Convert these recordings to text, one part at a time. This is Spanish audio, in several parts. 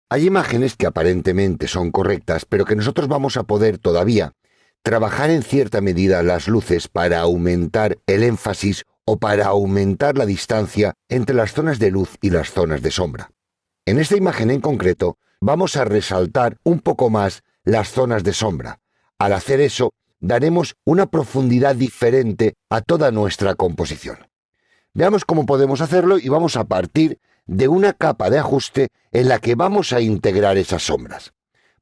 Hay imágenes que aparentemente son correctas, pero que nosotros vamos a poder todavía trabajar en cierta medida las luces para aumentar el énfasis o para aumentar la distancia entre las zonas de luz y las zonas de sombra. En esta imagen en concreto, vamos a resaltar un poco más las zonas de sombra. Al hacer eso, daremos una profundidad diferente a toda nuestra composición. Veamos cómo podemos hacerlo y vamos a partir de una capa de ajuste en la que vamos a integrar esas sombras.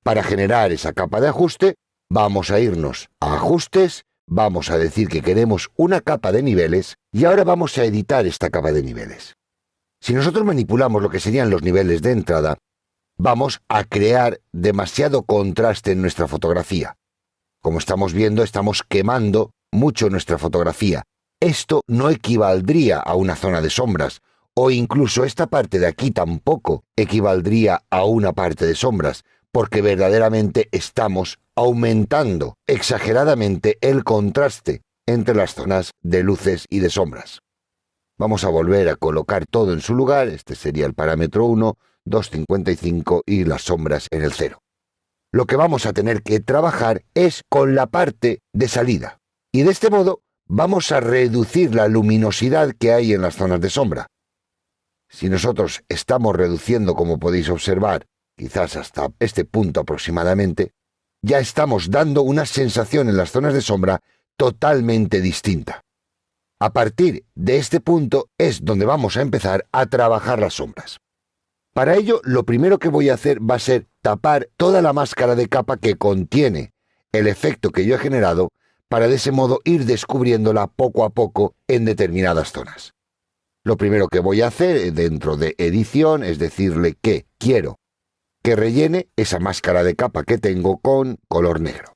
Para generar esa capa de ajuste, vamos a irnos a ajustes, vamos a decir que queremos una capa de niveles y ahora vamos a editar esta capa de niveles. Si nosotros manipulamos lo que serían los niveles de entrada, vamos a crear demasiado contraste en nuestra fotografía. Como estamos viendo, estamos quemando mucho nuestra fotografía. Esto no equivaldría a una zona de sombras, o incluso esta parte de aquí tampoco equivaldría a una parte de sombras, porque verdaderamente estamos aumentando exageradamente el contraste entre las zonas de luces y de sombras. Vamos a volver a colocar todo en su lugar. Este sería el parámetro 1, 255 y las sombras en el 0. Lo que vamos a tener que trabajar es con la parte de salida. Y de este modo vamos a reducir la luminosidad que hay en las zonas de sombra. Si nosotros estamos reduciendo, como podéis observar, quizás hasta este punto aproximadamente, ya estamos dando una sensación en las zonas de sombra totalmente distinta. A partir de este punto es donde vamos a empezar a trabajar las sombras. Para ello, lo primero que voy a hacer va a ser tapar toda la máscara de capa que contiene el efecto que yo he generado, para de ese modo ir descubriéndola poco a poco en determinadas zonas. Lo primero que voy a hacer dentro de edición es decirle que quiero que rellene esa máscara de capa que tengo con color negro.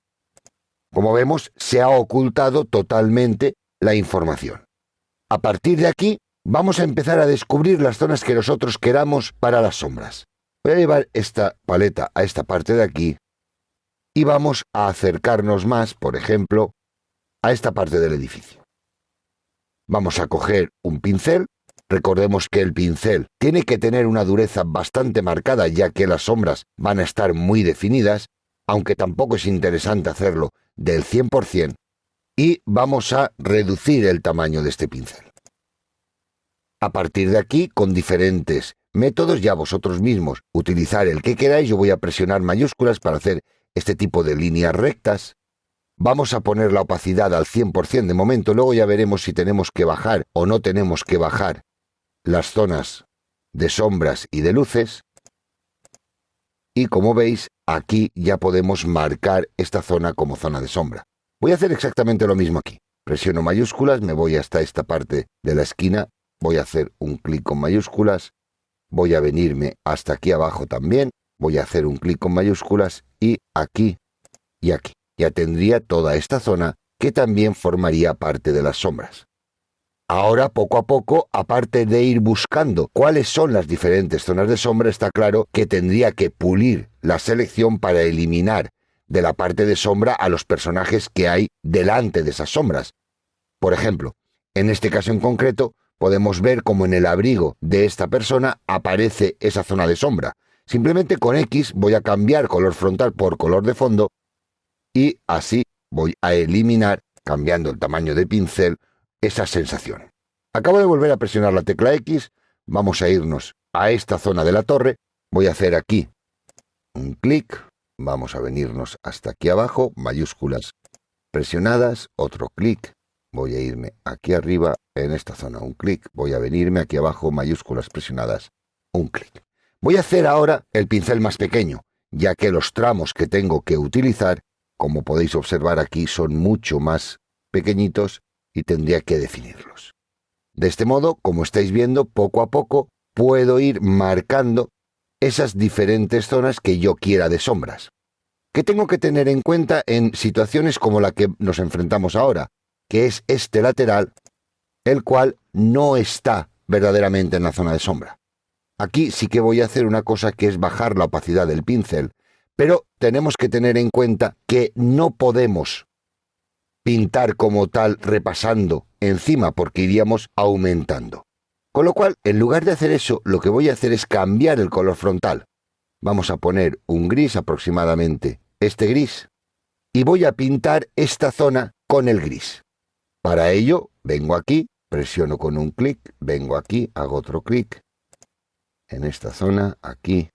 Como vemos, se ha ocultado totalmente la información. A partir de aquí, vamos a empezar a descubrir las zonas que nosotros queramos para las sombras. Voy a llevar esta paleta a esta parte de aquí y vamos a acercarnos más, por ejemplo, a esta parte del edificio. Vamos a coger un pincel. Recordemos que el pincel tiene que tener una dureza bastante marcada, ya que las sombras van a estar muy definidas, aunque tampoco es interesante hacerlo del 100%, y vamos a reducir el tamaño de este pincel. A partir de aquí, con diferentes métodos, ya vosotros mismos utilizar el que queráis. Yo voy a presionar mayúsculas para hacer este tipo de líneas rectas. Vamos a poner la opacidad al 100% de momento, luego ya veremos si tenemos que bajar o no tenemos que bajar las zonas de sombras y de luces. Y como veis, aquí ya podemos marcar esta zona como zona de sombra. Voy a hacer exactamente lo mismo aquí. Presiono mayúsculas, me voy hasta esta parte de la esquina, voy a hacer un clic con mayúsculas, voy a venirme hasta aquí abajo también, voy a hacer un clic con mayúsculas y aquí y aquí. Ya tendría toda esta zona que también formaría parte de las sombras. Ahora, poco a poco, aparte de ir buscando cuáles son las diferentes zonas de sombra, está claro que tendría que pulir la selección para eliminar de la parte de sombra a los personajes que hay delante de esas sombras. Por ejemplo, en este caso en concreto, podemos ver cómo en el abrigo de esta persona aparece esa zona de sombra. Simplemente con X voy a cambiar color frontal por color de fondo y así voy a eliminar, cambiando el tamaño de pincel, esa sensación. Acabo de volver a presionar la tecla X, vamos a irnos a esta zona de la torre, voy a hacer aquí un clic, vamos a venirnos hasta aquí abajo, mayúsculas presionadas, otro clic, voy a irme aquí arriba en esta zona, un clic, voy a venirme aquí abajo, mayúsculas presionadas, un clic. Voy a hacer ahora el pincel más pequeño, ya que los tramos que tengo que utilizar, como podéis observar aquí, son mucho más pequeñitos y tendría que definirlos. De este modo, como estáis viendo, poco a poco puedo ir marcando esas diferentes zonas que yo quiera de sombras. ¿Qué tengo que tener en cuenta en situaciones como la que nos enfrentamos ahora? Que es este lateral, el cual no está verdaderamente en la zona de sombra. Aquí sí que voy a hacer una cosa, que es bajar la opacidad del pincel, pero tenemos que tener en cuenta que no podemos pintar como tal repasando encima, porque iríamos aumentando. Con lo cual, en lugar de hacer eso, lo que voy a hacer es cambiar el color frontal. Vamos a poner un gris, aproximadamente este gris, y voy a pintar esta zona con el gris. Para ello, vengo aquí, presiono con un clic, vengo aquí, hago otro clic, en esta zona, aquí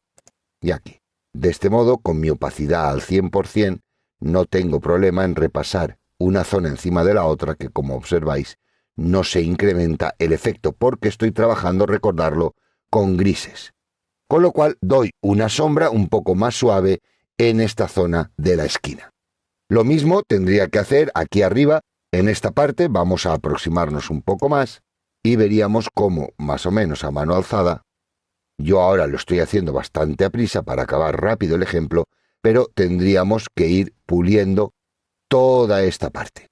y aquí. De este modo, con mi opacidad al 100%, no tengo problema en repasar una zona encima de la otra que, como observáis, no se incrementa el efecto porque estoy trabajando, recordarlo, con grises. Con lo cual doy una sombra un poco más suave en esta zona de la esquina. Lo mismo tendría que hacer aquí arriba, en esta parte, vamos a aproximarnos un poco más y veríamos cómo, más o menos a mano alzada, yo ahora lo estoy haciendo bastante a prisa para acabar rápido el ejemplo, pero tendríamos que ir puliendo toda esta parte.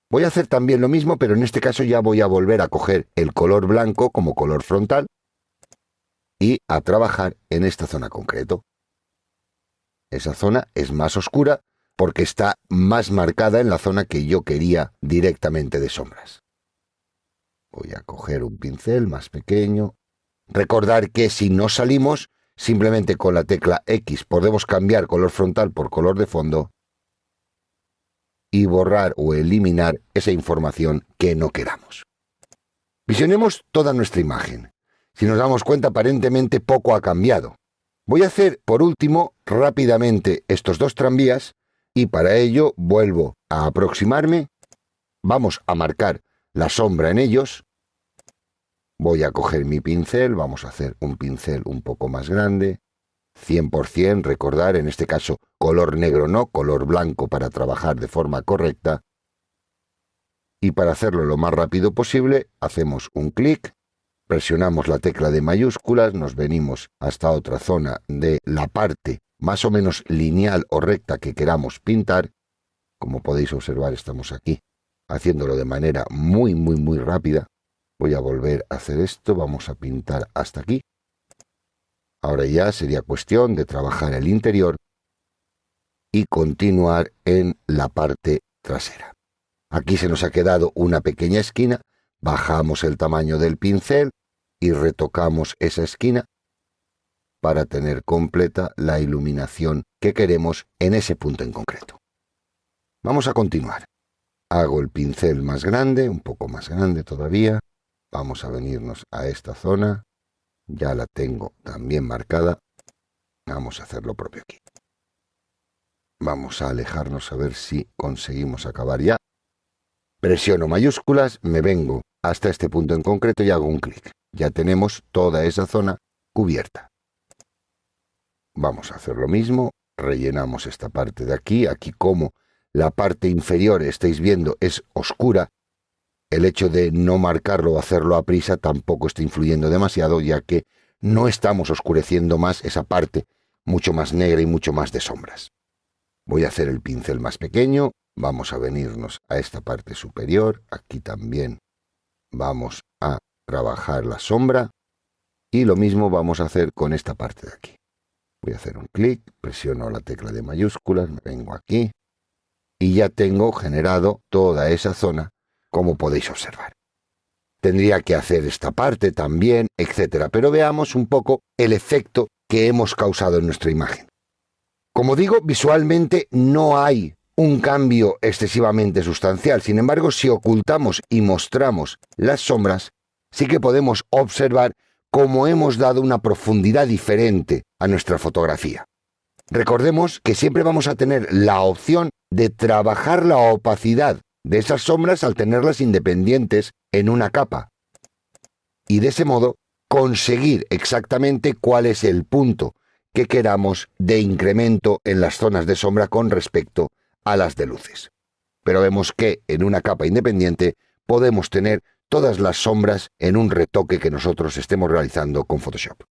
Voy a hacer también lo mismo, pero en este caso ya voy a volver a coger el color blanco como color frontal y a trabajar en esta zona concreto. Esa zona es más oscura porque está más marcada en la zona que yo quería directamente de sombras. Voy a coger un pincel más pequeño. Recordar que si no salimos, simplemente con la tecla X podemos cambiar color frontal por color de fondo y borrar o eliminar esa información que no queramos. Visionemos toda nuestra imagen. Si nos damos cuenta, aparentemente poco ha cambiado. Voy a hacer, por último, rápidamente estos dos tranvías y para ello vuelvo a aproximarme. Vamos a marcar la sombra en ellos. Voy a coger mi pincel, vamos a hacer un pincel un poco más grande. 100%, recordar, en este caso, color negro no, color blanco para trabajar de forma correcta. Y para hacerlo lo más rápido posible, hacemos un clic, presionamos la tecla de mayúsculas, nos venimos hasta otra zona de la parte más o menos lineal o recta que queramos pintar. Como podéis observar, estamos aquí, haciéndolo de manera muy rápida. Voy a volver a hacer esto, vamos a pintar hasta aquí. Ahora ya sería cuestión de trabajar el interior y continuar en la parte trasera. Aquí se nos ha quedado una pequeña esquina, bajamos el tamaño del pincel y retocamos esa esquina para tener completa la iluminación que queremos en ese punto en concreto. Vamos a continuar. Hago el pincel más grande, un poco más grande todavía. Vamos a venirnos a esta zona. Ya la tengo también marcada. Vamos a hacer lo propio aquí. Vamos a alejarnos a ver si conseguimos acabar ya. Presiono mayúsculas, me vengo hasta este punto en concreto y hago un clic. Ya tenemos toda esa zona cubierta. Vamos a hacer lo mismo. Rellenamos esta parte de aquí. Aquí, como la parte inferior, estáis viendo, es oscura, el hecho de no marcarlo o hacerlo a prisa tampoco está influyendo demasiado, ya que no estamos oscureciendo más esa parte mucho más negra y mucho más de sombras. Voy a hacer el pincel más pequeño, vamos a venirnos a esta parte superior, aquí también vamos a trabajar la sombra y lo mismo vamos a hacer con esta parte de aquí. Voy a hacer un clic, presiono la tecla de mayúsculas, me vengo aquí y ya tengo generado toda esa zona, como podéis observar. Tendría que hacer esta parte también, etcétera, pero veamos un poco el efecto que hemos causado en nuestra imagen. Como digo, visualmente no hay un cambio excesivamente sustancial. Sin embargo, si ocultamos y mostramos las sombras, sí que podemos observar cómo hemos dado una profundidad diferente a nuestra fotografía. Recordemos que siempre vamos a tener la opción de trabajar la opacidad de esas sombras al tenerlas independientes en una capa. Y de ese modo conseguir exactamente cuál es el punto que queramos de incremento en las zonas de sombra con respecto a las de luces. Pero vemos que en una capa independiente podemos tener todas las sombras en un retoque que nosotros estemos realizando con Photoshop.